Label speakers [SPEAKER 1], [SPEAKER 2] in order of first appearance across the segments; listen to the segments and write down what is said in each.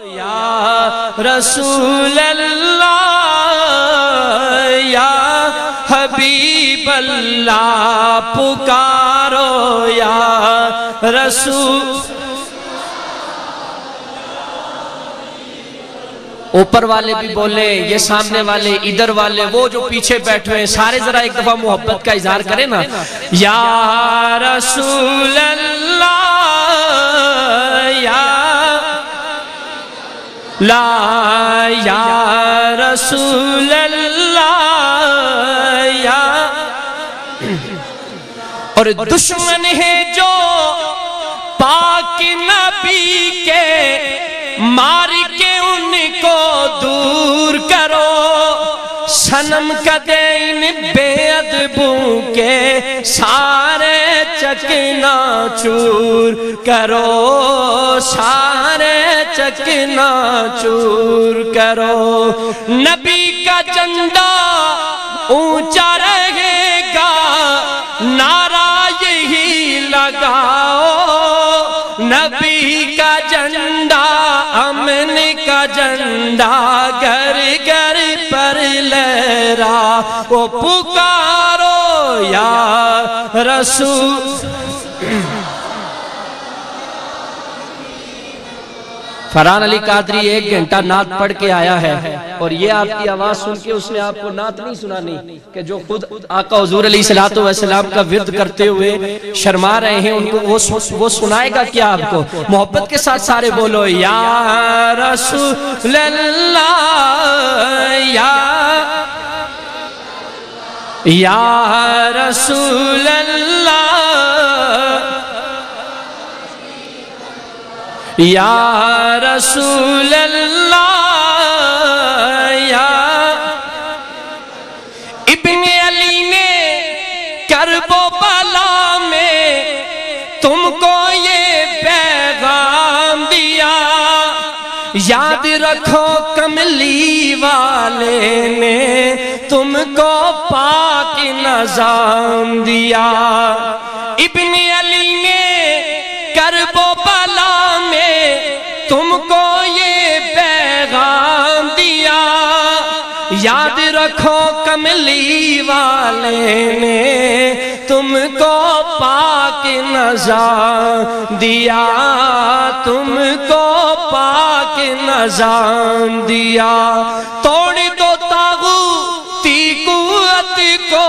[SPEAKER 1] یا رسول اللہ یا حبیب اللہ پکارو یا رسول. اوپر والے بھی بولے، یہ سامنے والے، ادھر والے، وہ جو پیچھے بیٹھے ہیں، سارے ذرا ایک دفعہ محبت کا اظہار کریں نا. یا رسول اللہ یا لا یا رسول اللہ یا. اور دشمن ہے جو پاک نبی کے، مار کے ان کو دور کرو. صنم کدے ان بے ادبوں کے سارے چکنا چور کرو، سارے چکنا چور کرو. نبی کا جھنڈا اونچا رہے گا، نعرہ یہی لگاؤ. نبی کا جھنڈا امن کا جھنڈا گھر گھر پر لہرا، وہ پکارو یا رسول. فرحان علی قادری 1 گھنٹہ نعت پڑھ کے آیا ہے، اور یہ آپ کی آواز سن کے اس نے آپ کو نعت نہیں سنانی کہ جو خود آقا حضور علیہ السلام کا ورد کرتے ہوئے شرما رہے ہیں، ان کو وہ سنائے گا کیا آپ کو. محبت کے ساتھ سارے بولو یا رسول اللہ یا رسول اللہ یا رسول اللہ یا. ابن علی نے کرب و بلا میں تم کو یہ پیغام دیا، یاد رکھو کملی والے نے تم کو پاک نظام دیا. ابن علی نے کرب و بلا میں تم کو یہ پیغام دیا، یاد رکھو کملی والے نے تم کو پاک نظام دیا، تم کو پاک نظام دیا. توڑ دو طاغوتی قوت کو،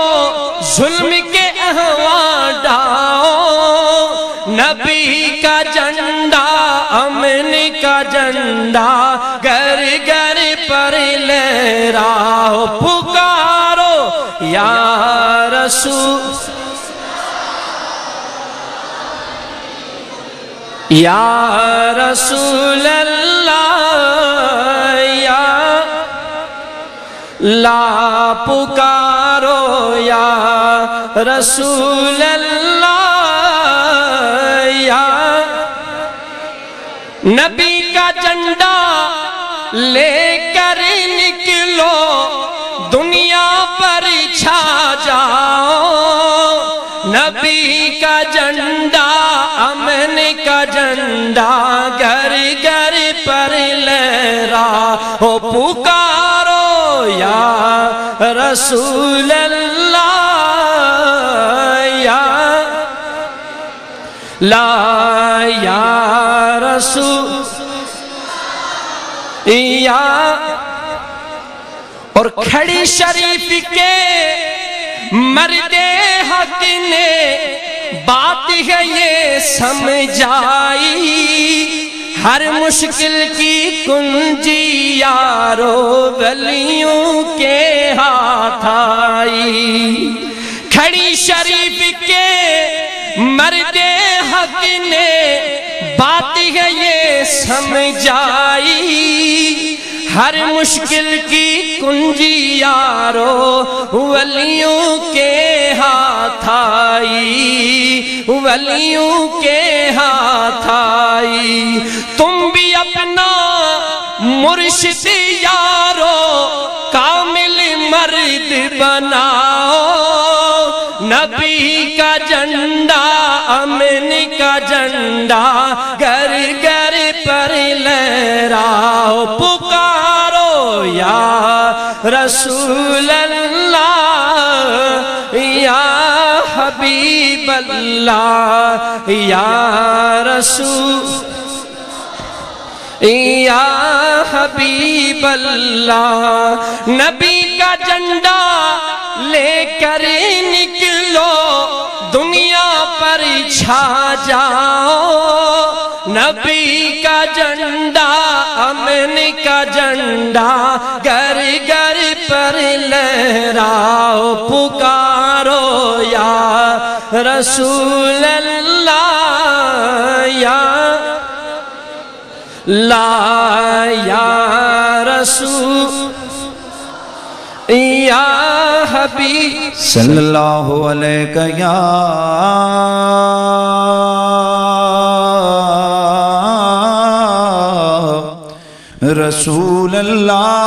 [SPEAKER 1] ظلم کے احوال ڈاؤ. نبی کا جھنڈا امن کا جھنڈا گھر گھر پر لہراؤ، پکارو یا رسول یا رسول اللہ یا لا پکارو یا رسول اللہ یا. نبی کا جھنڈا لے کر نکلو، دنیا پر چھا جاؤ. نبی کا جھنڈا امن کا جھنڈا گھر گھر پر لہرا، ہو پکارو یا رسول اللہ یا لا یا رسول یا. اور کھڑی شریف کے مرد حق نے بات ہے یہ سمجھائی، ہر مشکل کی کنجی یارو ولیوں کے ہاتھ آئی. کھڑی شریف کے مرد حق نے بات ہے یہ سمجھائی، ہر مشکل کی کنجی یارو ولیوں کے ہاتھ آئی، ولیوں کے ہاتھ آئی. تم بھی اپنا مرشد یارو کامل مرد بناؤ، نبی کا جھنڈا امن کا جھنڈا گھر گھر پر لہرا رسول اللہ یا حبیب اللہ یا رسول یا حبیب اللہ نبی کا جھنڈا لے کر نکلو دنیا پر چھا جاؤ نبی کا جھنڈا امن کا جھنڈا گر گر پر لہراؤ پکارو یا رسول اللہ یا لا یا رسول یا حبیب
[SPEAKER 2] صلی اللہ علیہ یا رسول اللہ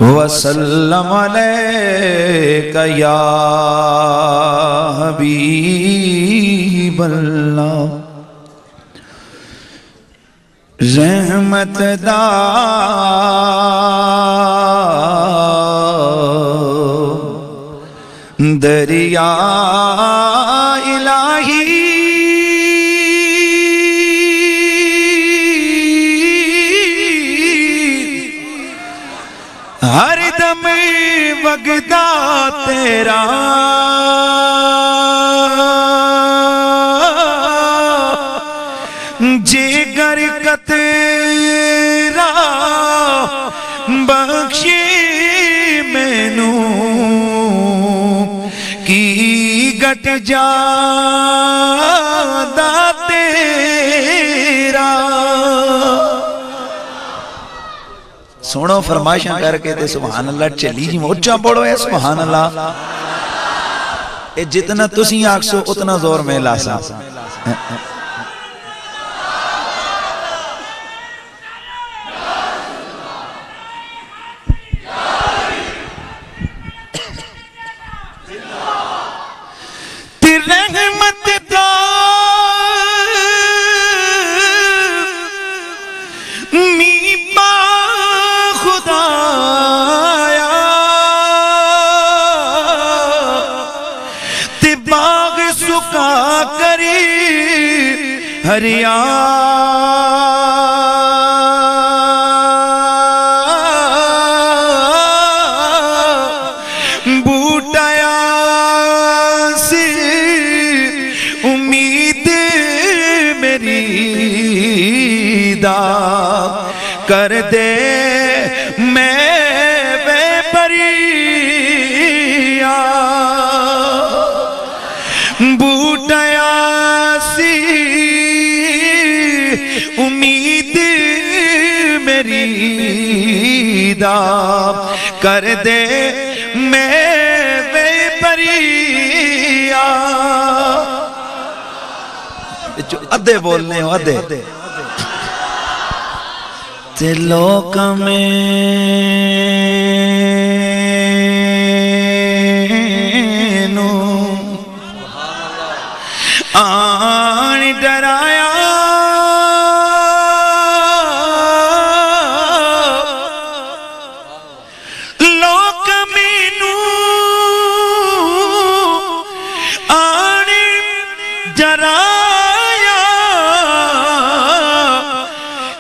[SPEAKER 2] وسلم علیک یا حبیب اللہ رحمت دریا الہی ہر دم وگدا تیرا جگر قطرہ بخشی مینوں کی گٹ جادا تیرا سنو فرمائشاں کر کے تے سبحان اللہ چلی جی موچا پڑھو ہے سبحان اللہ جتنا تسی آکسو اتنا زور میں لاسا رحمت دا میبا خدایا تے باغ سکا کری ہریا کر دے میں بے پریا بوٹیا سی امید میری دا کر دے میں بے پریا ادھے بولنے ہو ادھے تے لوک میں نو آن ڈرایا لوک میں نو آن ڈرایا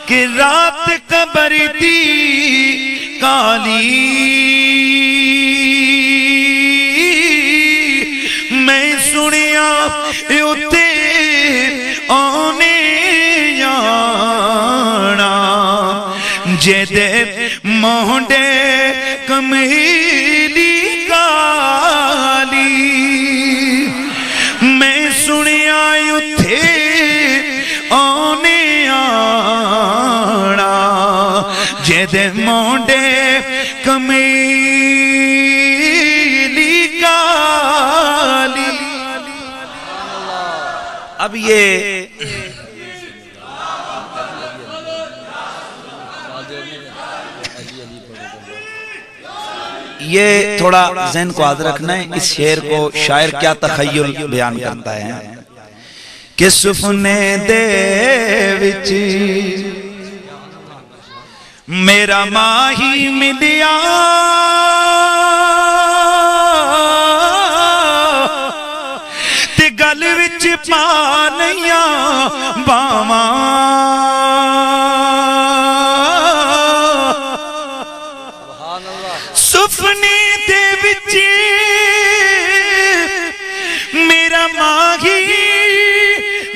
[SPEAKER 2] کہ رات قبر دی کالی میں سنیا اتے آنے جانا جدے مہنڈے کمیلی کالی میں سنیا اتے آنے جدے مونڈے کمیلی کالی اب یہ یہ تھوڑا ذہن کو یاد رکھنا ہے، اس شعر کو شاعر کیا تخیل بیان کرتا ہے کہ سفنے دے وچ میرا ماہی ملیا تے گل وچ پانیاں باواں سفنے دے وچ میرا ماہی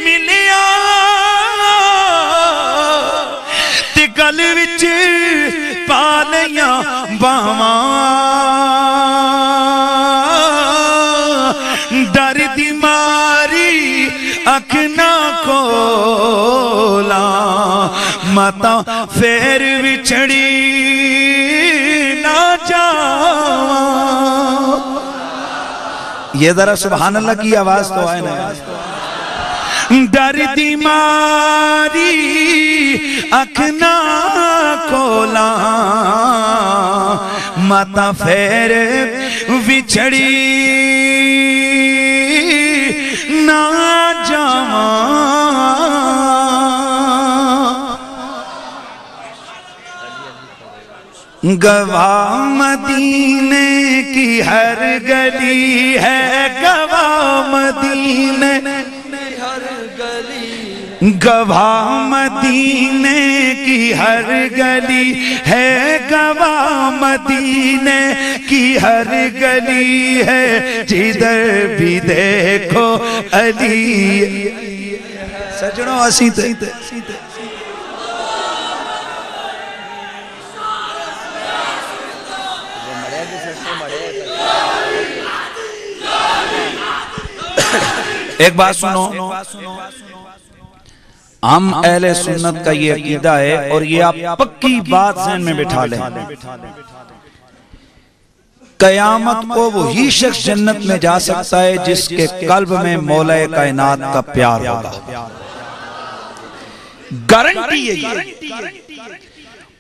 [SPEAKER 2] ملیا تے گل وچ پانیاں باواں ڈر دی ماری اکھ نہ کھولا ماتا پھر وچھڑی نہ جاواں. یہ ذرا سبحان اللہ کی آواز تو آئے نا. ڈر دی ماری اکھ نہ کھولا ماتا پھر وچھڑی نہ جاواں. گواہ مدینے کی ہر گلی ہے گواہ مدینے گواہ مدینے کی ہر گلی ہے گواہ مدینے کی ہر گلی ہے جدھر بھی دیکھو علی. سجنوں اسی تے ایک بات سنو، ہم اہل سنت کا یہ عقیدہ ہے اور یہ آپ پکی بات ذہن میں بٹھا لیں، قیامت کو وہی شخص جنت میں جا سکتا ہے جس کے قلب میں مولا کائنات کا پیار ہوگا. گارنٹی ہے یہ،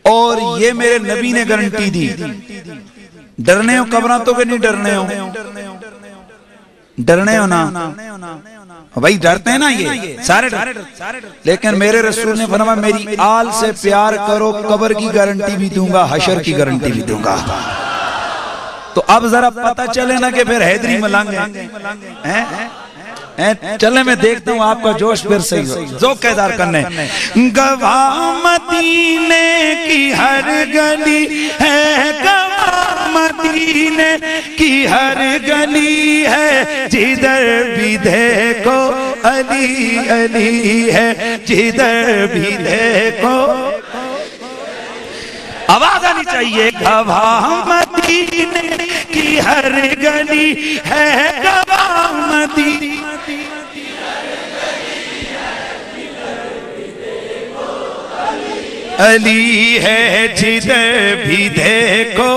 [SPEAKER 2] اور یہ میرے نبی نے گارنٹی دی. ڈرنے ہو قبراں تو کہ نہیں ڈرنے ہو؟ ڈرنے ہو نا بھائی، ڈرتے ہیں نا یہ سارے لیکن میرے رسول نے فرمایا میری آل سے پیار کرو، قبر کی گارنٹی بھی دوں گا، حشر کی گارنٹی بھی دوں گا. تو اب ذرا پتہ چلے نا کہ پھر حیدری ملنگ ہیں. چلے میں دیکھتا ہوں آپ کا جوش پھر صحیح ہو. ذوق ادار کرنے. گواہ مدینے کی ہر گلی ہے گواہ مدینے کی ہر گلی ہے جدھر بھی دیکھو علی علی ہے جدھر بھی دیکھو. آواز آنی چاہیے. گواہ مدینے کی ہر گلی ہے گواہ مدینے علی ہے جدھر بھی دیکھو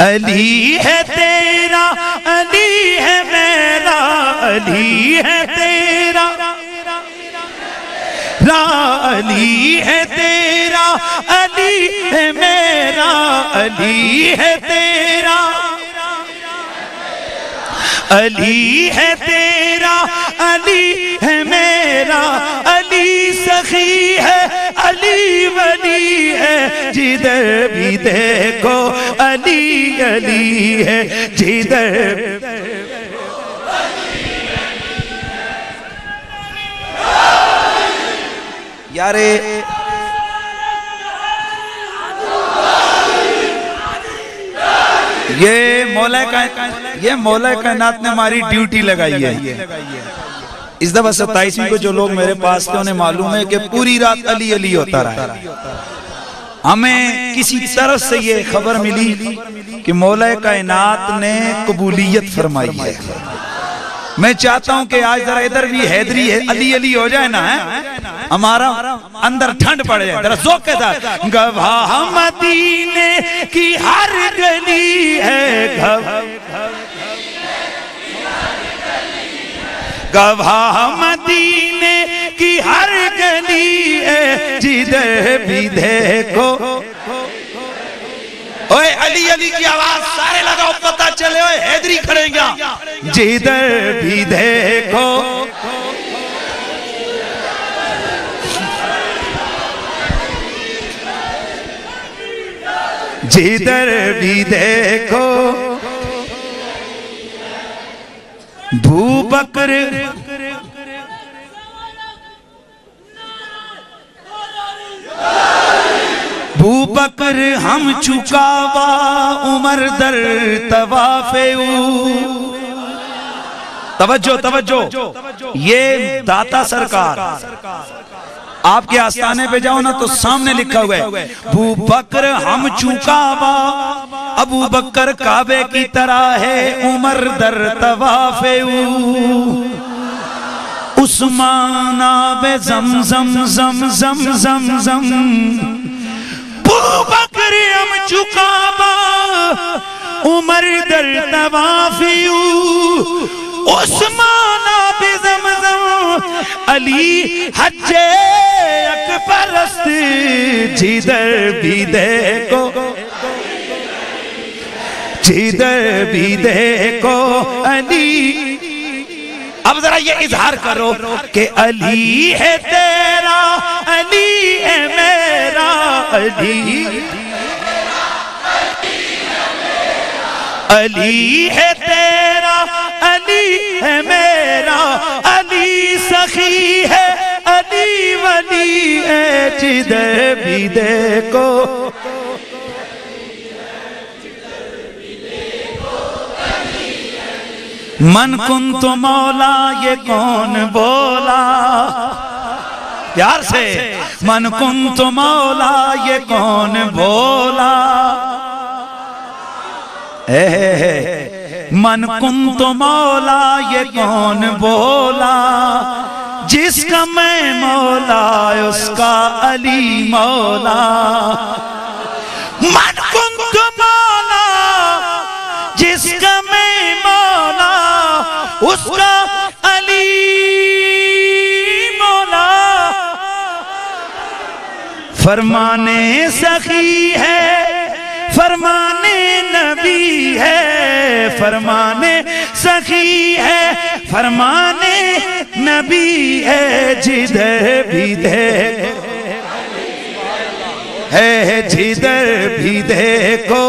[SPEAKER 2] علی ہے تیرا علی ہے میرا علی ہے تیرا علی ہے تیرا علی ہے میرا علی ہے تیرا علی ہے تیرا علی ہے میرا علی سخی ہے علی ولی ہے جدھر بھی دیکھو علی علی ہے جدھر یارے یہ مولا کائنات نے ہماری ڈیوٹی لگائی ہے. اس دفعہ 27ویں کو جو لوگ میرے پاس تھے انہیں معلوم ہے کہ پوری رات علی علی ہوتا رہا. ہمیں کسی طرح سے یہ خبر ملی کہ مولا کائنات نے قبولیت فرمائی ہے. میں چاہتا ہوں کہ آج ذرا ادھر بھی حیدری علی علی ہو جائے نا، ہمارا اندر ٹھنڈ پڑ جائے. ذرا ذوق کے ساتھ. گواہ مدینے کی ہر گلی ہے گواہ مدینے کی ہر گلی ہے جدھر بھی دیکھو اوے علی علی کی آواز سارے لگاؤ پتہ چلے اوے حیدری کھڑیں گا جدھر بھی دیکھو جدھر بھی دیکھو ابو بکر ابو بکر ہم چکاوا عمر در طوافے توجہ توجہ یہ داتا سرکار آپ کے آستانے پہ جاؤ نا تو سامنے لکھا ہوا ہے ابو بکر ہم چکاوا ابو بکر کعبے کی طرح ہے عمر در طوافے عثمان آب زمزم زمزم زمزم ابو بکر ہم چکاوا عمر در طوافے عثمان آب زمزم علی حج اکبر است جدھر بھی دیکھو جدھر بھی دیکھو علی اب ذرا یہ اظہار کرو کہ علی ہے تیرا علی ہے میرا علی علی ہے تیرا علی ہے میرا علی سخی ہے علی ولی ہے جدھر بھی دیکھو من کنت مولا یہ کون بولا پیار سے من کنت مولا یہ کون بولا من کنت مولا یہ کون بولا جس کا میں مولا اس کا علی مولا من کنت مولا جس کا میں مولا اس کا علی مولا فرمانے سخی ہے فرمانے نبی ہے فرمانے سخی ہے فرمانے نبی ہے جدھر بھی دیکھو ہے جدھر بھی دیکھو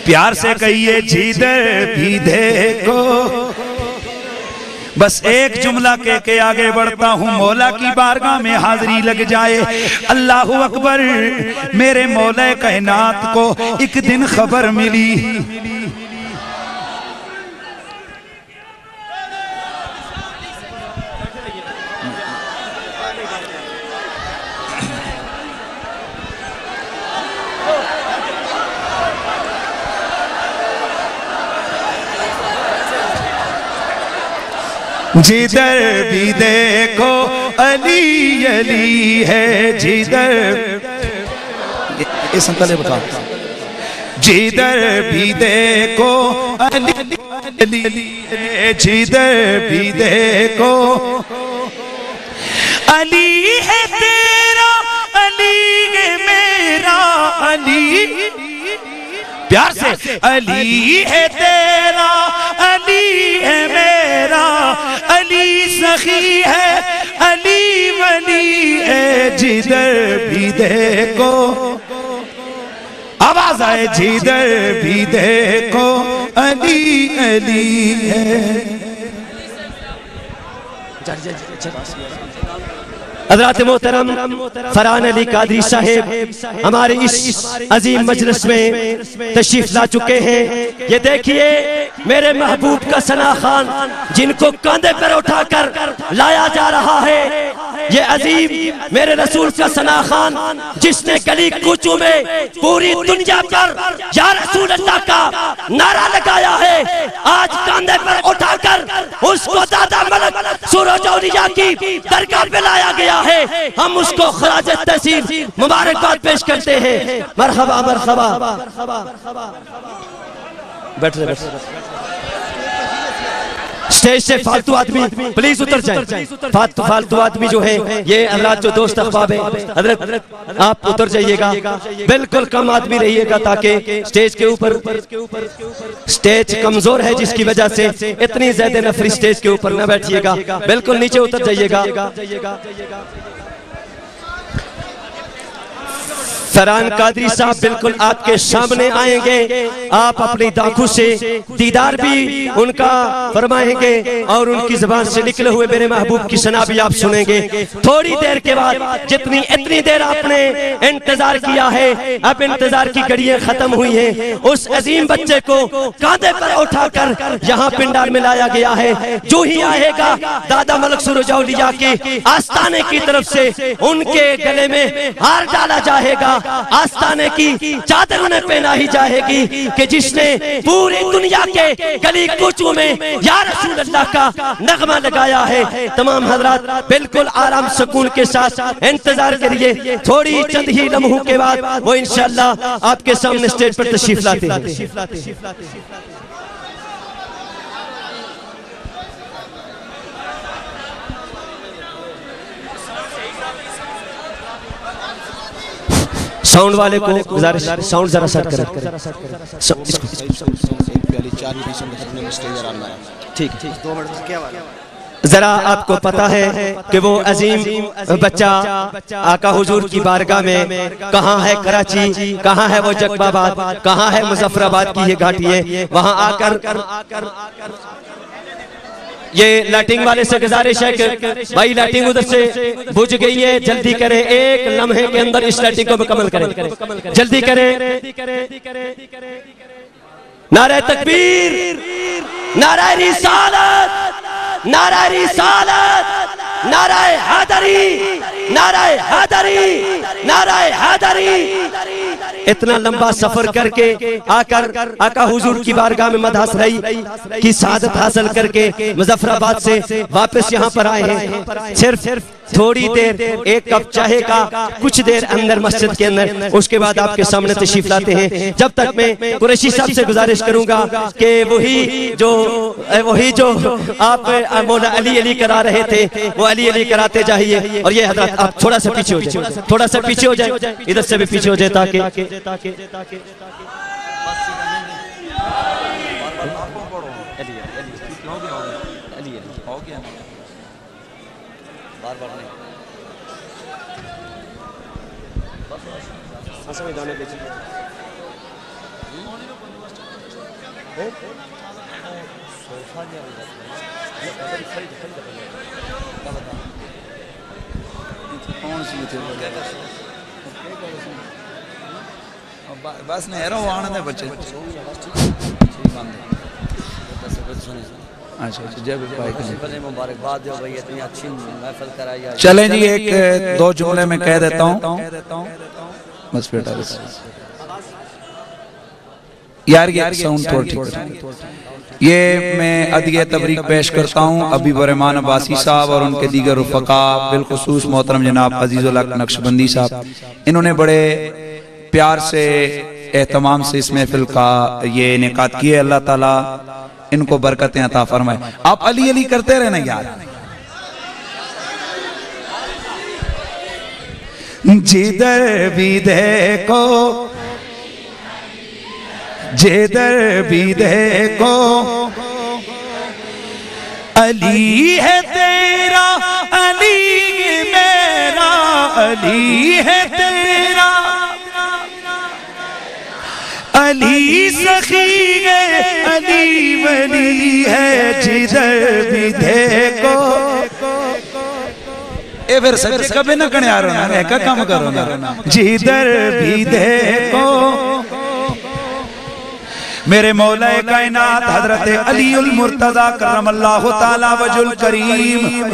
[SPEAKER 2] پیار سے کہیے جدھر بھی دیکھو بس ایک جملہ کہہ کے آگے بڑھتا ہوں مولا کی بارگاہ میں حاضری لگ جائے اللہ اکبر میرے مولا کائنات کو ایک دن خبر ملی جدھر بھی دیکھو علی علی ہے جدھر یہ سنتلے بتا جدھر بھی دیکھو علی علی ہے جدھر بھی دیکھو علی ہے تیرا علی ہے میرا علی پیار سے علی ہے تیرا علی ہے میرا علی سخی ہے علی ولی ہے جدھر بھی دیکھو آواز آئے جدھر بھی دیکھو علی علی ہے
[SPEAKER 1] حضرات محترم فرحان علی قادری صاحب ہمارے اس عظیم مجلس میں تشریف لا چکے ہیں یہ دیکھیے میرے محبوب کا ثنا خان جن کو کاندھے پر اٹھا کر لایا جا رہا ہے یہ عظیم میرے رسول کا ثنا خان جس نے گلی کوچوں میں پوری دنیا پر یا رسول اللہ کا نعرہ لگایا ہے آج کاندھے پر اٹھا کر اس کو دادا ملک سورج اولیاء کی درگاہ پہ لایا گیا ہے ہم اس کو خراج تحسین مبارکباد پیش کرتے ہیں مرحبا مرحبا بیٹھ رہے
[SPEAKER 3] اسٹیج سے فالتو آدمی پلیز اتر جائیں. فالتو آدمی جو ہے یہ حضرات جو دوست احباب ہیں, حضرت آپ اتر جائیے گا, بالکل کم آدمی رہیے گا تاکہ اسٹیج کے اوپر, اسٹیج کمزور ہے جس کی وجہ سے اتنی زیادہ نفری اسٹیج کے اوپر نہ بیٹھیے گا, بالکل نیچے اتر جائیے گا. فرحان قادری صاحب بالکل آپ کے سامنے آئیں گے, آپ اپنی دانکھوں سے دیدار بھی ان کا فرمائیں گے اور ان کی زبان سے نکلے ہوئے میرے محبوب کی ثنا بھی آپ سنیں گے. تھوڑی دیر کے بعد اتنی دیر آپ نے انتظار کیا ہے, اب انتظار کی گھڑیاں ختم ہوئی ہیں. اس عظیم بچے کو کاندھے پر اٹھا کر یہاں پنڈال میں لایا گیا ہے. جو ہی آئے گا دادا ملک سروج اولیاء کے آستانے کی طرف سے ان کے گلے میں ہار ڈالا جائے گا, آستانے کی چادر انہیں پہنائی جائے گی کہ جس نے پوری دنیا کے گلی کوچوں میں یا رسول اللہ کا نغمہ لگایا ہے. تمام حضرات بالکل آرام سکون کے ساتھ انتظار کریے, تھوڑی چند ہی لمحوں کے بعد وہ انشاءاللہ آپ کے سامنے اسٹیج پر تشریف لاتے ہیں. ساؤنڈ والے کو گزارش, ساؤنڈ ذرا سیٹ کریں. ذرا آپ کو پتا ہے کہ وہ عظیم بچہ آقا حضور کی بارگاہ میں کہاں ہے کراچی, کہاں ہے وہ جگ آباد, کہاں ہے مظفر آباد کی یہ گھاٹی ہے, وہاں آ کر یہ لائٹنگ والے سے گزارش ہے کہ بھائی لائٹنگ ادھر سے بجھ گئی ہے, جلدی کریں, ایک لمحے کے اندر اس لائٹنگ کو مکمل کریں, جلدی کریں. نعرہ تکبیر, نعرہ رسالت, نعرہ رسالت, نعرہ حیدری, نعرہ حیدری, نعرہ حیدری. اتنا لمبا سفر کر کے آ کر آقا حضور کی بارگاہ میں مدح سرائی کی سعادت حاصل کر کے مظفر آباد سے واپس یہاں پر آئے ہیں. صرف تھوڑی دیر ایک کپ چائے کا کچھ دیر اندر مسجد کے اندر, اس کے بعد آپ کے سامنے تشریف لاتے ہیں. جب تک میں قریشی صاحب سے گزارش کروں گا کہ وہی جو آپ مولا علی علی کرا رہے تھے وہ علی علی کراتے جائیے. اور یہ حضرات آپ تھوڑا سا پیچھے ہو جائیں, تھوڑا سا پیچھے ہو جائیں, ادھر سے بھی پیچھے ہو جائے تاکہ
[SPEAKER 2] بس نہیں ہے وہ آنے دے بچے. چلیں جی ایک دو جملے میں کہہ دیتا ہوں, بس بیٹا بس یار یہ ساؤنڈ تھوڑا ٹھیک. یہ میں عدیہ تبریک پیش کرتا ہوں ابی برحمان عباسی صاحب اور ان کے دیگر رفقا, بالخصوص محترم جناب عزیز الحق نقشبندی صاحب. انہوں نے بڑے پیار سے اہتمام سے اس محفل کا یہ انعقاد کیے. اللہ تعالیٰ ان کو برکتیں عطا فرمائے. آپ علی علی کرتے رہنا یار. جدھر بھی دیکھو, جدھر بھی دیکھو, علی ہے تیرا, علی میرا, علی ہے تیرا, علی سخی ہے, علی ولی ہے, جدھر بھی دیکھو. اے پھر سکر کبھی نہ کنے آ رہا ہے, ایک کام کرو نا. جدھر بھی دیکھو میرے مولا کائنات حضرت علی المرتضی کرم اللہ تعالی وجہ الکریم,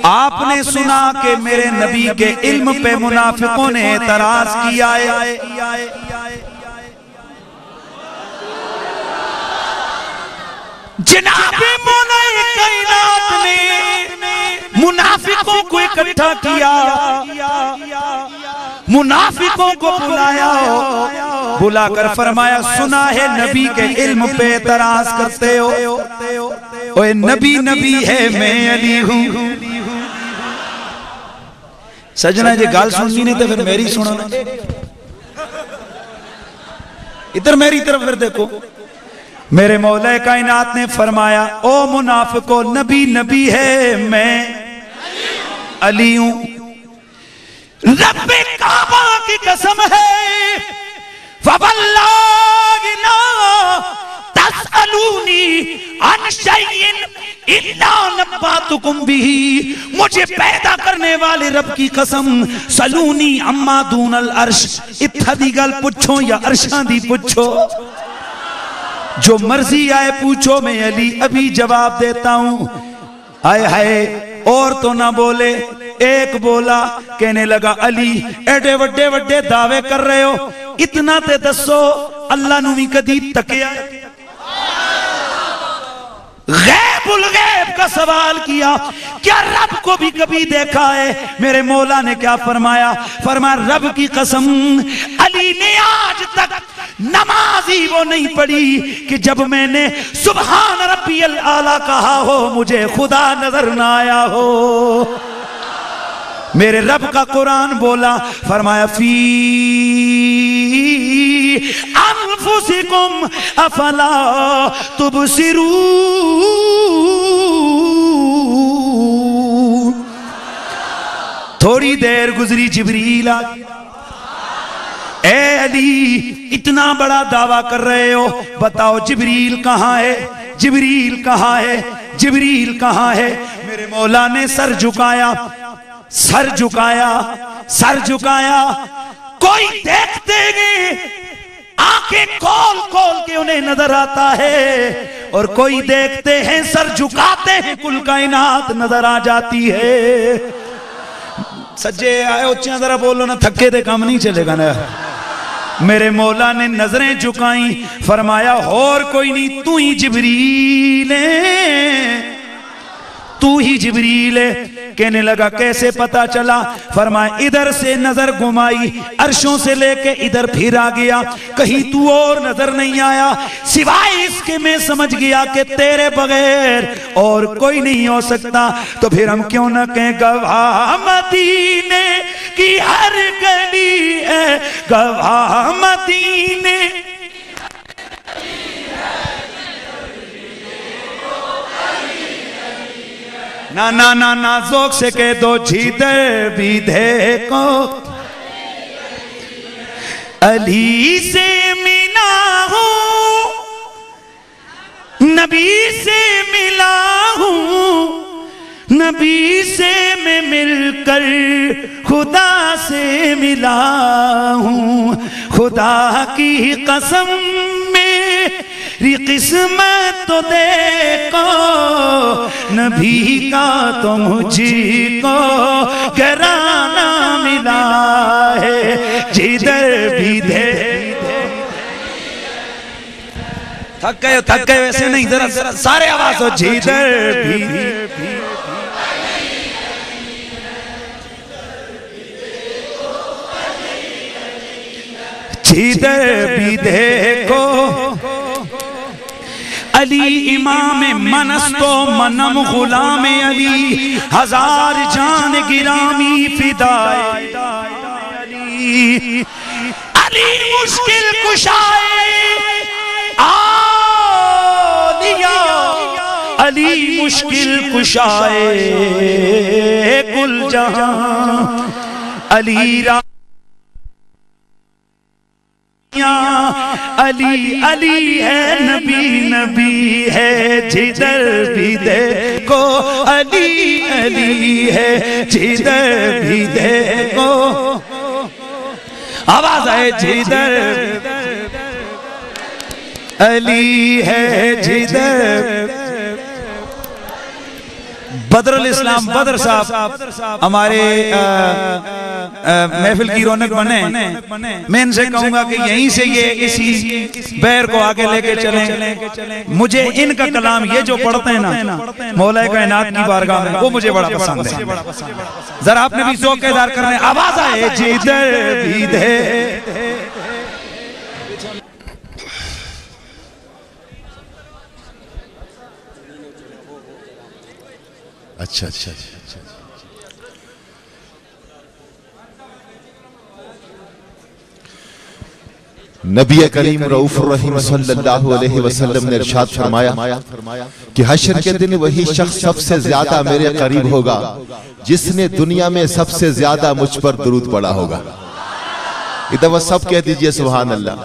[SPEAKER 2] آپ نے سنا کہ میرے نبی کے علم پہ منافقوں نے اعتراض کیا ہے. جناب مولا کائنات نے منافقوں کو اکٹھا کیا, منافقوں کو بلایا, بلا کر فرمایا سنا ہے نبی کے علم پہ اعتراض کرتے ہو, اوے نبی نبی ہے میں علی ہوں. سجنہ جی گال سننی نہیں تو پھر میری سنو نا. ادھر میری طرف پھر دیکھو. میرے مولا کائنات نے فرمایا او منافقو نبی نبی ہے میں علی ہوں. رب کعبہ کی قسم ہے فواللہ لا تسألونی عن شیئن الا نباتکم بھی. مجھے پیدا کرنے والے رب کی قسم سلونی اما دون العرش اتھا دی گل پوچھو یا عرشان دی پوچھو جو مرضی آئے پوچھو میں علی ابھی جواب دیتا ہوں. آئے ہائے اور تو نہ بولے. ایک بولا کہنے لگا علی ایڈے وڈے وڈے دعوے کر رہے ہو اتنا تے دسو اللہ نوی کدی تکیا غیب الغیب کا سوال کیا کیا رب کو بھی کبھی دیکھا ہے. میرے مولا نے کیا فرمایا فرمایا رب کی قسم علی نے آج تک نماز ہی وہ نہیں پڑھی کہ جب میں نے سبحان ربی الاعلیٰ کہا ہو مجھے خدا نظر نہ آیا ہو. میرے رب کا قرآن بولا فرمایا فی انفسکم افلا تبصرون. تھوڑی دیر گزری جبریل آ اے علی اتنا بڑا دعویٰ کر رہے ہو بتاؤ جبریل کہاں ہے جبریل کہاں ہے جبریل کہاں ہے. میرے مولا نے سر جھکایا سر جھکایا سر جھکایا. کوئی دیکھتے گے آنکھیں کھول کھول کے انہیں نظر آتا ہے اور کوئی دیکھتے ہیں سر جھکاتے ہیں کل کائنات نظر آ جاتی ہے. سجے آئے اچھا ذرا بولو نا تھکے دے کام نہیں چلے گا نا. میرے مولا نے نظریں جھکائیں فرمایا اور کوئی نہیں تو ہی جبریل ہے تو ہی جبریل ہے. کہنے لگا کیسے پتا چلا فرمایا ادھر سے نظر گھمائی عرشوں سے لے کے ادھر پھر آ گیا کہیں تو اور نظر نہیں آیا سوائے اس کے میں سمجھ گیا کہ تیرے بغیر اور کوئی نہیں ہو سکتا. تو پھر ہم کیوں نہ کہیں گواہ مدینے کی ہر گلی ہے گواہ مدینے نا نا نا نا ذوق سے کہہ دو جدھر بھی دیکھو علی سے ملا ہوں نبی سے ملا ہوں نبی سے میں مل کر خدا سے ملا ہوں. خدا کی قسم میری قسمت تو دیکھو نبی کا تو مجھ کو گھرانہ ملا ہے جدھر بھی تھک گئے ویسے نہیں ذرا سارے آواز ہو جدھر بھی جدھر بھی دیکھو علی امام منستو منم غلام علی ہزار جان گرامی فدائے علی علی مشکل کشائے آدیا علی مشکل کشائے کل جہاں علی علی علی ہے نبی نبی ہے جدھر بھی دیکھو علی علی ہے جدھر بھی دیکھو آواز آئے جدھر علی ہے جدھر. بدر الاسلام بدر صاحب ہمارے محفل کی رونق بنے. میں ان سے کہوں گا کہ یہیں سے یہ اسی بیر کو آگے لے کے چلیں. مجھے ان کا کلام یہ جو پڑھتے ہیں نا مولا کائنات کی بارگاہ میں وہ مجھے بڑا پسند ہے. ذرا آپ نے بھی ذوق کا اظہار کرنا ہے. آواز آئے جدھر بھی دیکھو
[SPEAKER 4] اچھا نبی کریم رؤوف الرحیم صلی اللہ علیہ وسلم نے ارشاد فرمایا کہ حشر کے دن وہی شخص سب سے زیادہ میرے قریب ہوگا جس نے دنیا میں سب سے زیادہ مجھ پر درود پڑھا ہوگا. ایک دفعہ سب کہہ دیجئے سبحان اللہ،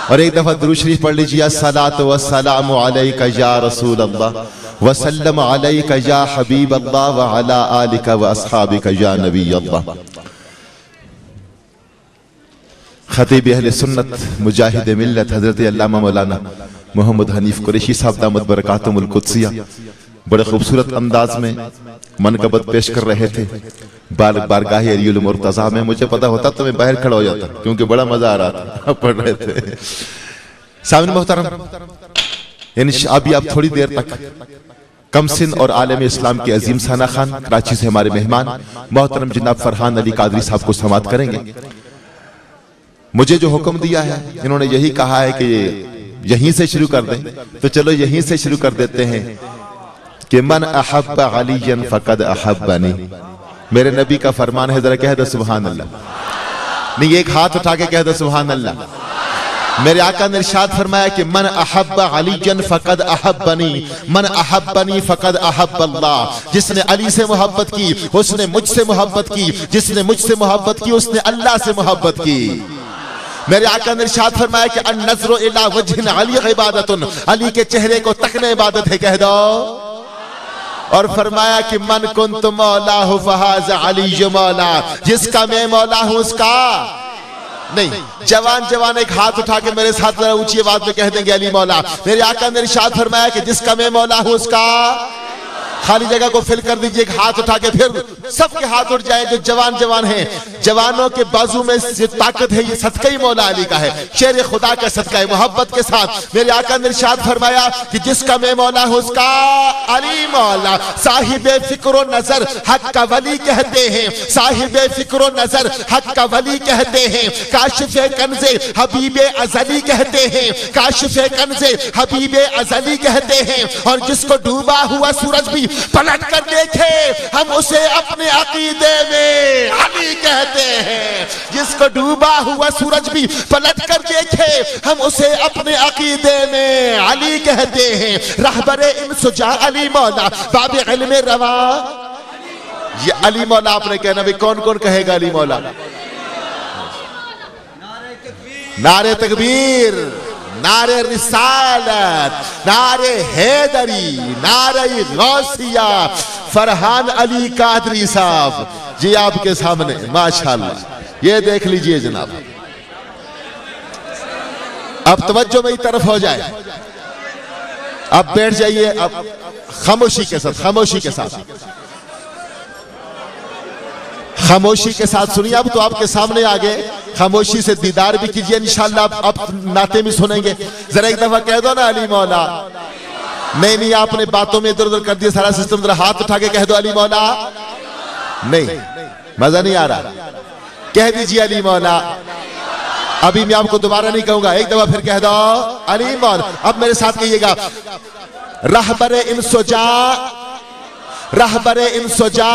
[SPEAKER 4] اور ایک دفعہ درود شریف پڑھ لیجئے. الصلاۃ والسلام علیک یا رسول اللہ وسلم علیک یا حبیب اللہ وعلی آلک واصحابک یا نبی اللہ. خطیب اہل سنت مجاہد ملت حضرت علامہ مولانا محمد حنیف قریشی صاحب دامت برکاتہم القدسیہ بڑے خوبصورت انداز میں منقبت پیش کر رہے تھے بارگاہ علی المرتضیٰ میں. مجھے پتا ہوتا تو میں باہر کھڑا ہو جاتا کیونکہ بڑا مزہ آ رہا تھا پڑھ رہے تھے. سامعین محترم، ابھی آپ تھوڑی دیر تک کم سن اور عالم اسلام کے عظیم ثانہ خان کراچی سے ہمارے مہمان محترم جناب فرحان علی قادری صاحب کو سماعت کریں گے. مجھے جو حکم دیا ہے انہوں نے یہی کہا ہے کہ یہیں سے شروع کر دیں، تو چلو یہیں سے شروع کر دیتے ہیں کہ من احب علی فقد احبنی. میرے نبی کا فرمان ہے، ذرا کہہ دو سبحان اللہ. نہیں، ایک ہاتھ اٹھا کے کہہ دو سبحان اللہ. میرے آقا نے ارشاد فرمایا کہ من احب علی فقد احبنی، من احبنی فقد احب اللہ. جس نے علی سے محبت کی اس نے مجھ سے محبت کی، جس نے مجھ سے محبت کی اس نے اللہ سے محبت کی. میرے آقا نے ارشاد فرمایا کہ النظر الی وجہ علی عبادت، علی کے چہرے کو تکنا عبادت ہے، کہہ دو. اور فرمایا کہ من کنت مولاہ فہذا علی مولا، جس کا میں مولا ہوں اس کا نہیں. جوان ایک ہاتھ اٹھا کے میرے ساتھ ذرا اونچی آواز میں کہہ دیں گے علی مولا. میرے آقا نے ارشاد فرمایا کہ جس کا میں مولا ہوں اس کا. خالی جگہ کو فل کر دیجئے، ایک ہاتھ اٹھا کے پھر سب کے ہاتھ اٹھ جائیں جو جوان ہیں. جوانوں کے بازو میں جو طاقت ہے یہ صدقہ ہی مولا علی کا ہے، شیر خدا کا صدقہ ہے. محبت کے ساتھ میرے آقا نے ارشاد فرمایا کہ جس کا میں مولا ہوں اس کا علی مولا. صاحب فکر و نظر حق کا ولی کہتے ہیں، صاحب فکر و نظر حق کا ولی کہتے ہیں. کاشف کنز حبیب ازلی کہتے ہیں، کاشف کنز حبیب ازلی کہتے ہیں. اور جس کو ڈوبا ہوا سورج بھی پلٹ کر دیکھے ہم اسے اپنے عقیدے میں علی کہتے ہیں. جس کو ڈوبا ہوا سورج بھی پلٹ کر دیکھے ہم اسے اپنے عقیدے میں علی کہتے ہیں. رہبر انس جا علی مولا، باب علم روا. یہ علی مولا آپ نے کہنا بھی کون کون کہے گا علی مولا؟ نعرہ تکبیر، نعرہ رسالت، نعرہ حیدری، نعرہ غوثیہ. فرحان علی قادری صاحب جی آپ کے سامنے ماشاءاللہ یہ دیکھ لیجئے جناب. اب توجہ میری طرف ہو جائے، اب بیٹھ جائیے. اب خاموشی کے ساتھ خاموشی کے ساتھ سنیے. اب تو آپ کے سامنے آگے خاموشی سے دیدار بھی کیجئے انشاءاللہ. اب نعتیں بھی سنیں گے. ذرا ایک دفعہ کہہ دو نا علی مولا. نہیں آپ نے باتوں میں ادھر ادھر کر دیا سارا سسٹم. ذرا ہاتھ اٹھا کے کہہ دو علی مولا. نہیں مزہ نہیں آ رہا، کہہ دیجئے علی مولا. ابھی میں آپ کو دوبارہ نہیں کہوں گا، ایک دفعہ پھر کہہ دو علی مولا. اب میرے ساتھ کہیے گا رہبر انسجا، رہبر انسجا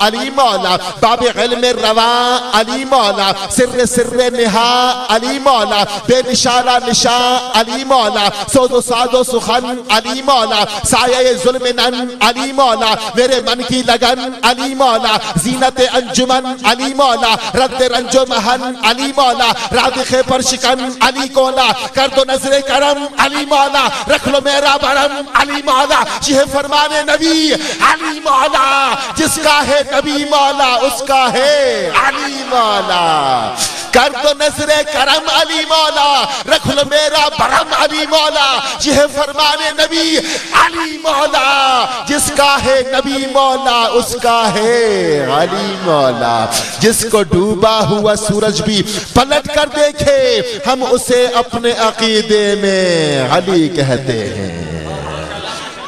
[SPEAKER 4] علی مولا، باب علم روا علی مولا، سر سر نہا علی مولا، بے نشانہ نشان علی مولا، سود و ساد و سخن علی مولا، سایہ ظلم نن علی مولا، میرے من کی لگن علی مولا، زینت انجمن علی مولا، رد رنج و محن علی مولا، رادخ پر شکن علی کولا، کرد و نظر کرم علی مولا، رکھ لو میرا برم علی مولا. یہ فرمان نبی علی مولا، جس کا ہے نبی مولا اس کا ہے علی مولا. کر دو نظر کرم علی مولا، رکھ لو میرا برم علی مولا. یہ فرمان نبی علی مولا، جس کا ہے نبی مولا اس کا ہے علی مولا. جس کو ڈوبا ہوا سورج بھی پلٹ کر دیکھے ہم اسے اپنے عقیدے میں علی کہتے ہیں.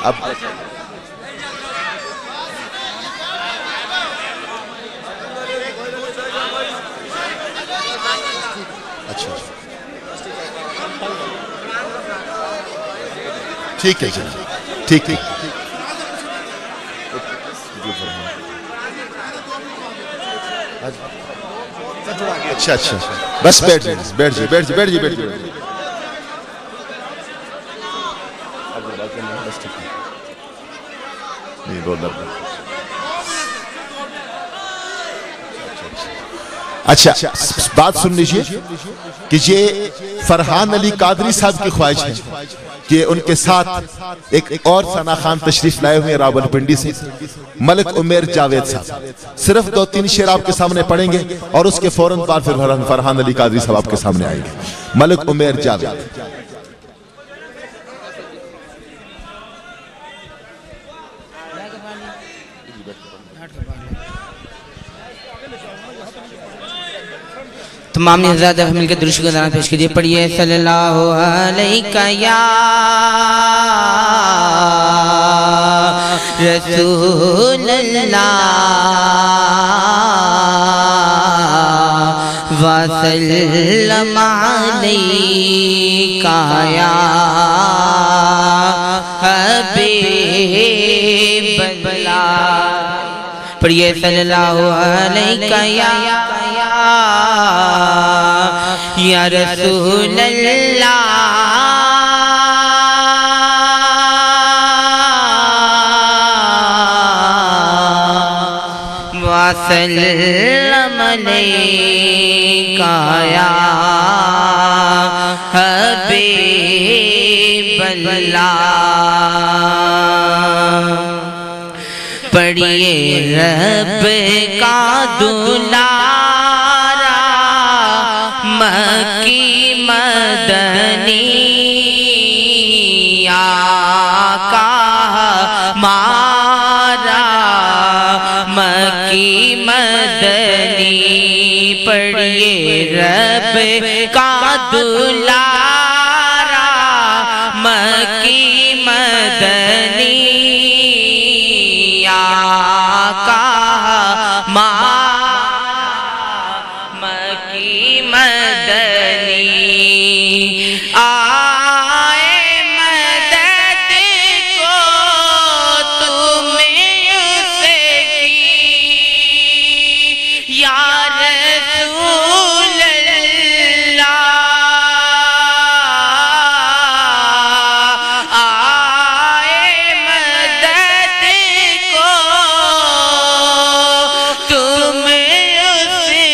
[SPEAKER 4] اب ٹھیک ہے جناب، ٹھیک ہے. اچھا اچھا بس بیٹھ جائے بیٹھ جائے بیٹھ جائے بیٹھ جائے بیٹھ جائے اچھا بات سن لیجئے کہ یہ فرحان علی قادری صاحب کی خواہش ہے کہ ان کے ساتھ ایک اور ثنا خان تشریف لائے ہوئے راول پنڈی سے ملک عمیر جاوید صاحب صرف 2-3 شعر آپ کے سامنے پڑھیں گے اور اس کے فوراً بعد پھر فرحان علی قادری صاحب آپ کے سامنے آئیں گے ملک عمیر جاوید
[SPEAKER 5] تمام حضرات اب مل کے درود شکر ادا پیش کیجئے پڑھیے صلی اللہ علیہ یا رسول اللہ وسلم علیکہ یا حبیب اللہ پڑھیے صلی اللہ علیہ یا رسول اللہ وسلم علیکہ یا حبیب اللہ پڑھیے رب کا دلارا مکی مدنی آقا مارا مکی مدنی پڑھیے رب کا دلارا مکی مدنی آقا مکی مدنی آئے مدد کو تمہیں اسے کی یا رسول اللہ آئے مدد کو تمہیں اسے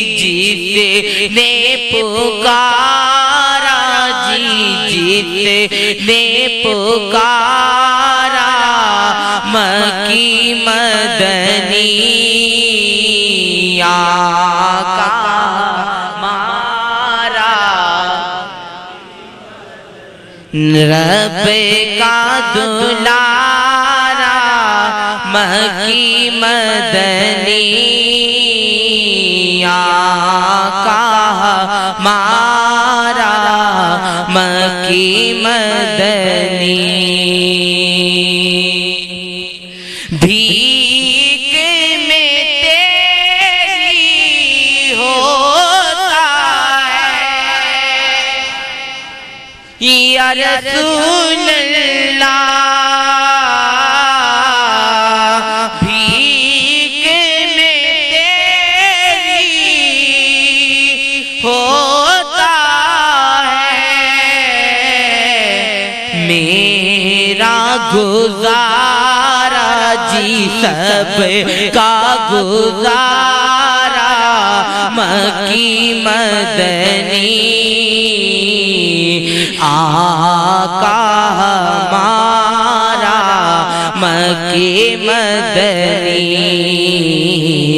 [SPEAKER 5] کی نے پکارا نے پکارا مکی مدنی آقا مارا رب کا دلارا مکی مدنی آقا مارا مکی مدنی بھیک میں تیری ہوتا ہے یا رسول اللہ بھیک میں تیری ہوتا ہے میرا گزارا جی سب کا گزارا مکی مدنی آقا ہمارا مکی مدنی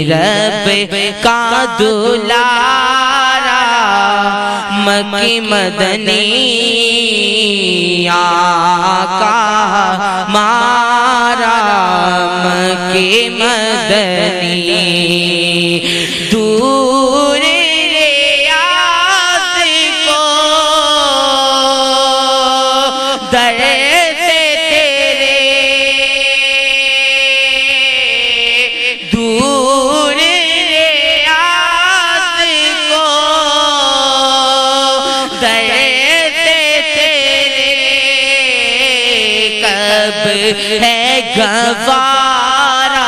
[SPEAKER 5] رب کا دلارا مکی مدنی آقا ہمارا مکی مدنی دور ریاض کو در سے تیرے دور ریاض کو در سے تیرے کب ہے گوارا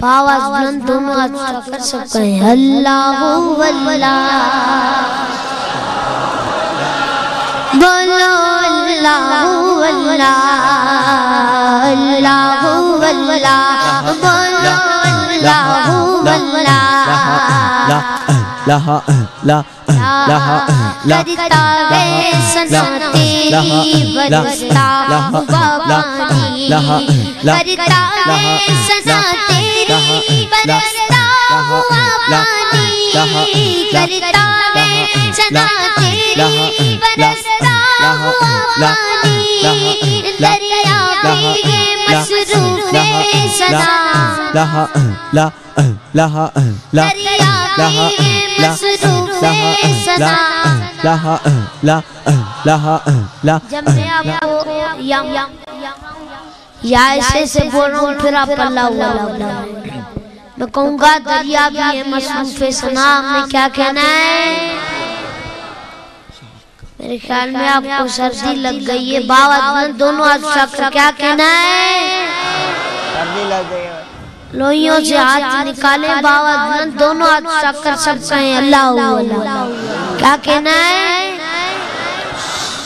[SPEAKER 6] آواز بلند دونوں ہاتھ اٹھا کر سب کہیں اللہ واللہ بولو اللہ واللہ اللہ واللہ بولو اللہ واللہ کرتا ہے سنا تیری برستا ہوا پانی کرتا ہے سنا تیری برستا ہوا پانی کرتا ہے سنا تیری برستا ہوا پانی دریا بھی یہ مصروف ہے سنا دریا بھی یہ مصروف ہے سنا جب میں آپ کو یا ایسے سے بول رہا ہوں پھر آپ اللہ اللہ میں کہوں گا دریا بھی یہ مصروف ہے سنا آپ نے کیا کہنا ہے میرے خیال میں آپ کو سردی لگ گئی ہے باوت میں دونوں ہاتھ اٹھا کر کیا کہنا ہے لوہیوں سے ہاتھ نکالے باوت میں دونوں ہاتھ اٹھا کر سب کہیں اللہ اللہ کیا کہنا ہے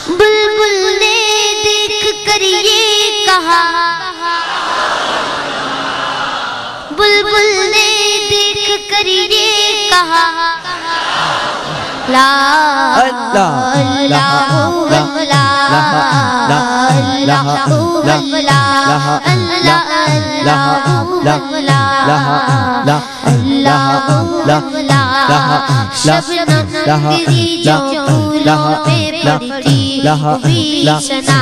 [SPEAKER 6] بلبل نے دیکھ کر یہ کہا بلبل نے دیکھ کر یہ کہا لا اللہ اللہ اللہ اللہ شبنم گری جو پھولوں پہ پڑتی ہوئی سنا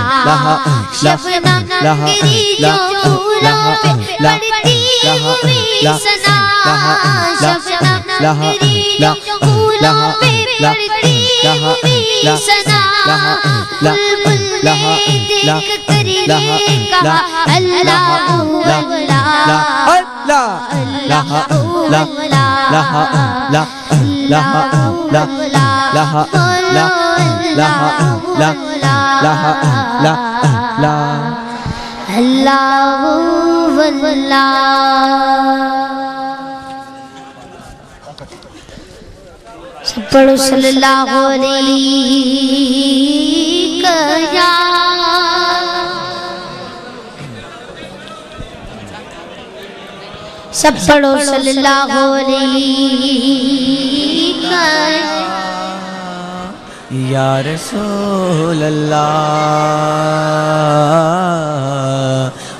[SPEAKER 6] شبنم گری جو پھولوں پہ پڑتی ہوئی سنا شبنم گری جو پھولوں پہ پڑتی ہوئی سنا بلبل نے دیکھ کر یہ کہا اللہ اللہ سب پڑھو صلی اللہ علیہ سب پڑھو صلی اللہ علیہ
[SPEAKER 7] یا رسول اللہ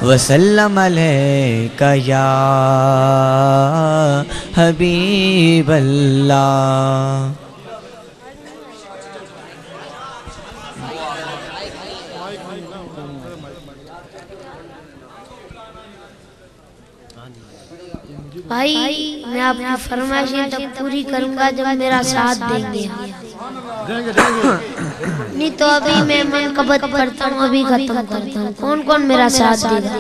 [SPEAKER 7] وسلم علیکہ یا حبیب اللہ
[SPEAKER 6] بھائی میں آپ کی فرمائشیں تب پوری کروں گا جب میرا ساتھ دیں گے نہیں تو ابھی میں منقبت کرتا ہوں ابھی ختم کرتا ہوں کون کون میرا ساتھ دے گا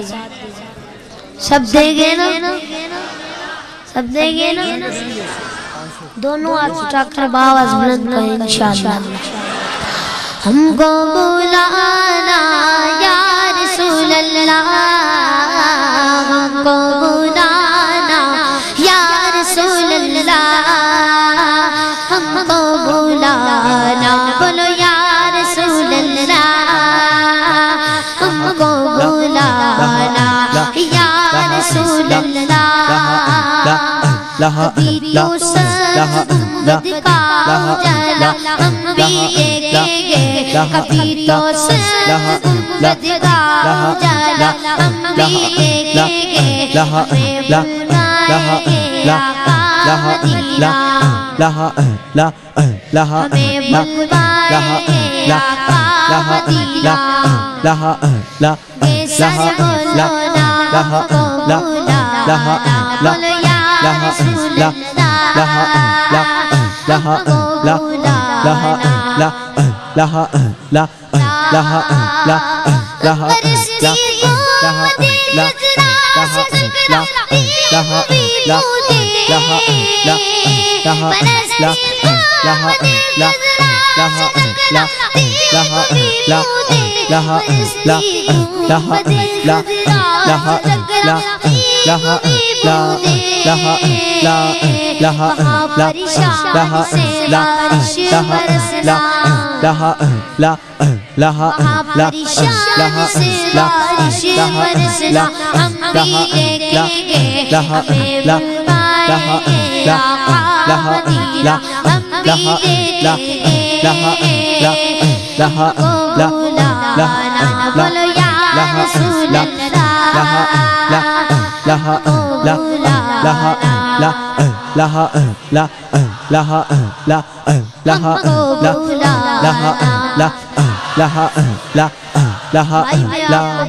[SPEAKER 6] سب دیں گے نا سب دیں گے نا دونوں ہاتھ اٹھا کر باواز بلند کہیں انشاءاللہ ہم کو بلانا یا رسول اللہ ہم کو بلانا یا رسول اللہ ہم کو بلانا بولو یا رسول اللہ ہم کو بلانا یا رسول اللہ ابھی تو سب امت کا اجالا ہم بھی دیکھیں گے کبھی تو سب امت کا اجالا ہم بھی دیکھیں گے ہمیں بلوائے آقا مدینہ ہمیں بلوائے آقا مدینہ بے سر بولو نا بولانا بولو یا رسول اللہ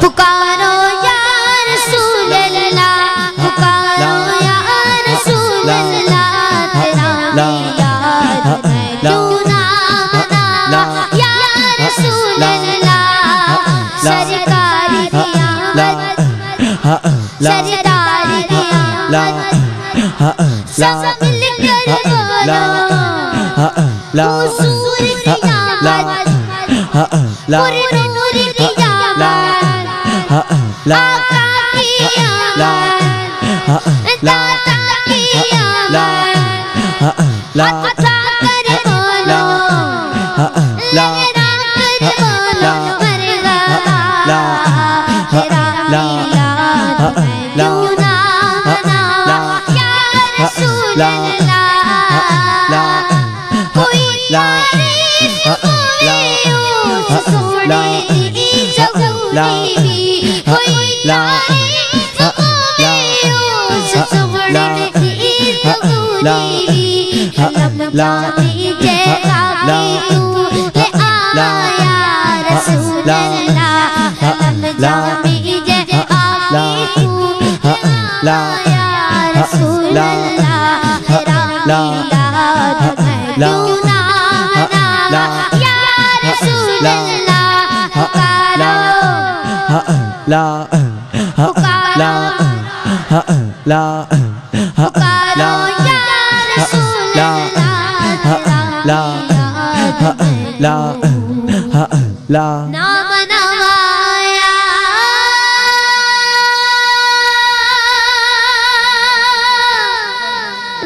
[SPEAKER 6] پکارو یا رسول اللہ پکارو یا رسول اللہ تیرا میلاد ہے کیوں نہ آنا یا رسول اللہ سرکار کی آمد سرکار کی آمد سب مل کر بولو حضور کی آمد پر نور کی آمد آقا کی آمد داتا کی آمد عطا کر بولو لہرا کر بولو مرحبا تیرا میلاد ہے کیوں نہ آنا یا رسول اللہ کوئی تعریف بولے اس سونے کی زبونی بھی کوئی تعریف بولے اس سونے کی زبونی بھی علم جامی جیغامی تو لے آیا یا رسول اللہ علم جامی جیغامی تو لے آیا یا رسول اللہ تیرا میلاد ہے کیوں نہ آنا یا رسول اللہ پکارو پکارو پکارو یا رسول اللہ نام نوایا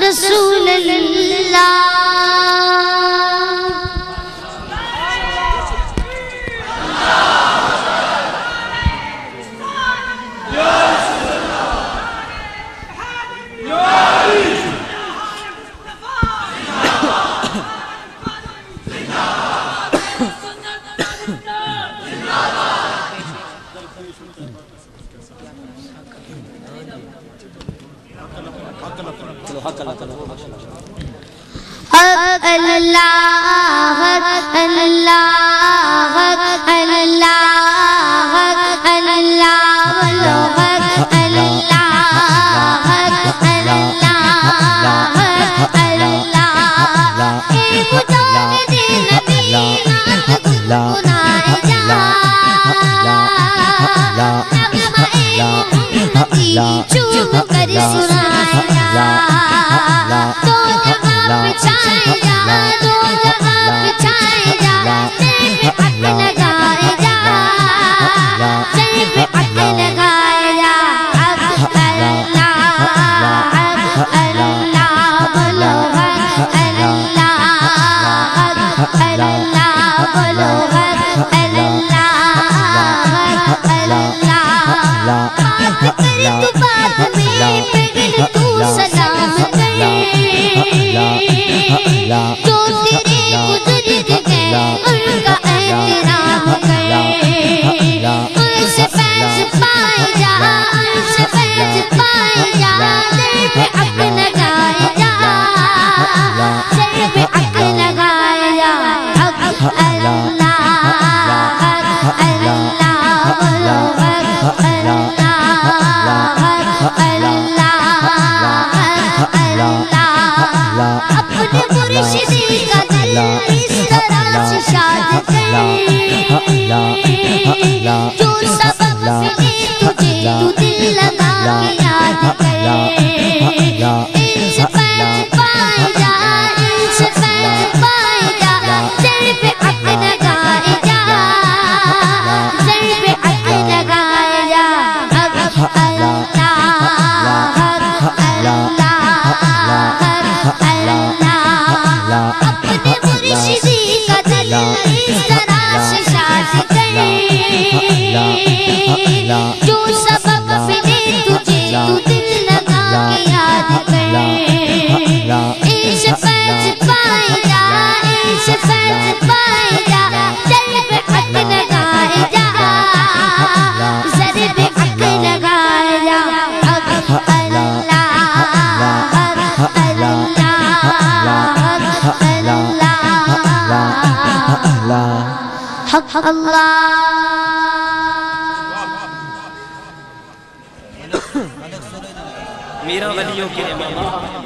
[SPEAKER 6] رسول اللہ چوم کر سنایا تو لگا پچھائے جا تو لگا پچھائے جا سر پہ حق لگائے جا سر پہ حق لگائے جا حق اللہ حق اللہ بولو حق اللہ حق اللہ بولو حق اللہ حق اللہ بات کرے تو بات میں پہلے تو سلام کرے جو تیرے بزرگ ہیں ان کا احترام کرے ان سے فیض پائے جا ان سے فیض پائے جا سر پہ حق لگائے جا سر پہ حق لگائے جا حق اللہ حق اللہ بولو حق اپنے مرشدی کا دل اس طرح سے شاد کرے جو سبب ملے تجھے تو دل لگا کے یاد کرے ان سے فیض پائے جا ان سے فیض پائے جا سر پہ حق لگائے جا سر پہ حق لگائے جا حق اللہ حق اللہ اپنے مرشدی کا دل اس طرح سے شاد کرے جو سبب ملے تجھے تو دل لگا کے یاد کرے ان سے فیض پائے جا ان سے فیض پائے جا سر پہ حق لگائے جا سر پہ حق لگائے جا حق اللہ حق اللہ حق اللہ
[SPEAKER 1] میرا ولیوں کے امام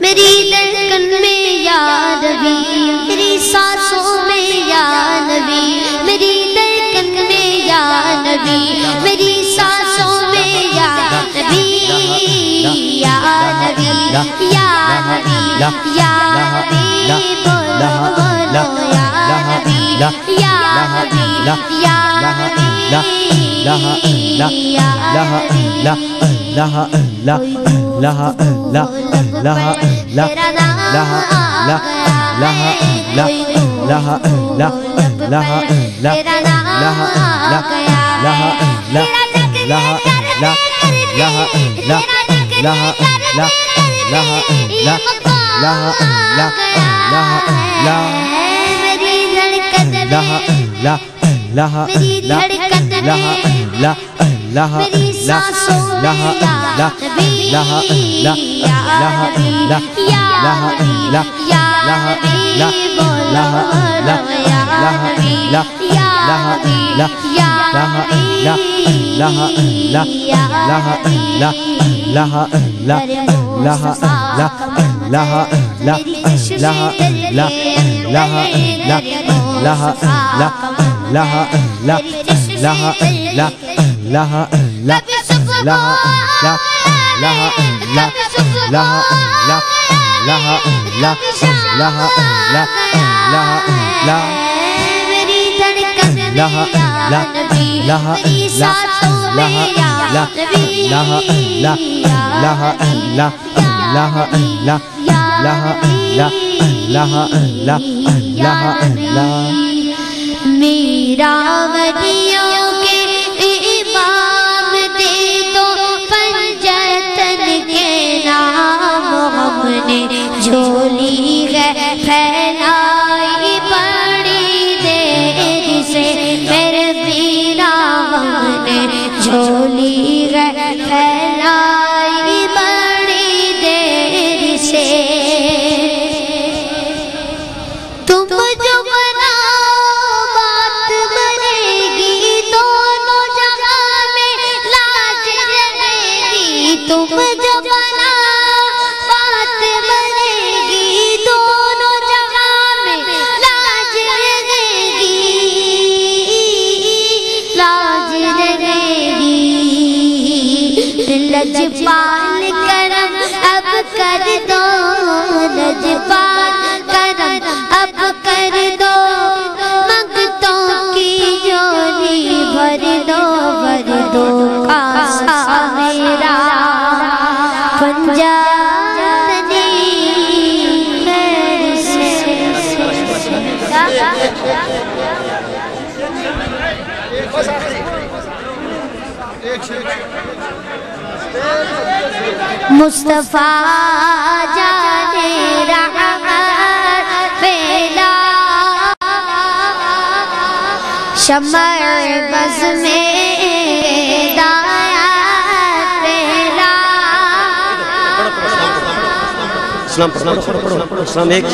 [SPEAKER 6] میری دھڑکن میں یا نبی میری سانسوں میں یا نبی میری دھڑکن میں یا نبی میری سانسوں میں یا نبی یا نبی یا نبی یا نبی بولو بولو یا نبی یا نبی یا نبی یا میری دھڑکن میں میری سانسوں میں یا نبی یا نبی یا نبی یا نبی بولو بولو یا نبی یا نبی یا نبی یا نبی در مصطفیٰ میری چشم دریا در مصطفیٰ میری چشم دریا کبھی سکون کبھی سکون میری دھڑکن میں یا نبی میری سانسوں میں یا نبی یا میرا ولیوں کے امام دے دو پنجتن کے نام ہم نے جھولی ہے پھیلائی بڑی دیر سے میرے میرا ہم نے جھولی ہے پھیلائی بڑی دیر سے تم جو بنا بات بنے گی دونوں جگہ میں لاج رہے گی تم جو بنا بات بنے گی دونوں جگہ میں لاج رہے گی لاج رہے گی لجپال کرم اب کر دو لجپال کرم اب کر دو منگتوں کی جولی بھر دو کاسا میرا پنجانی میرے سے مصطفیٰ جانے رحمت پھیلا شمع بز میں ہدایت پھیلا
[SPEAKER 3] اسلام پڑھو اسلام ایک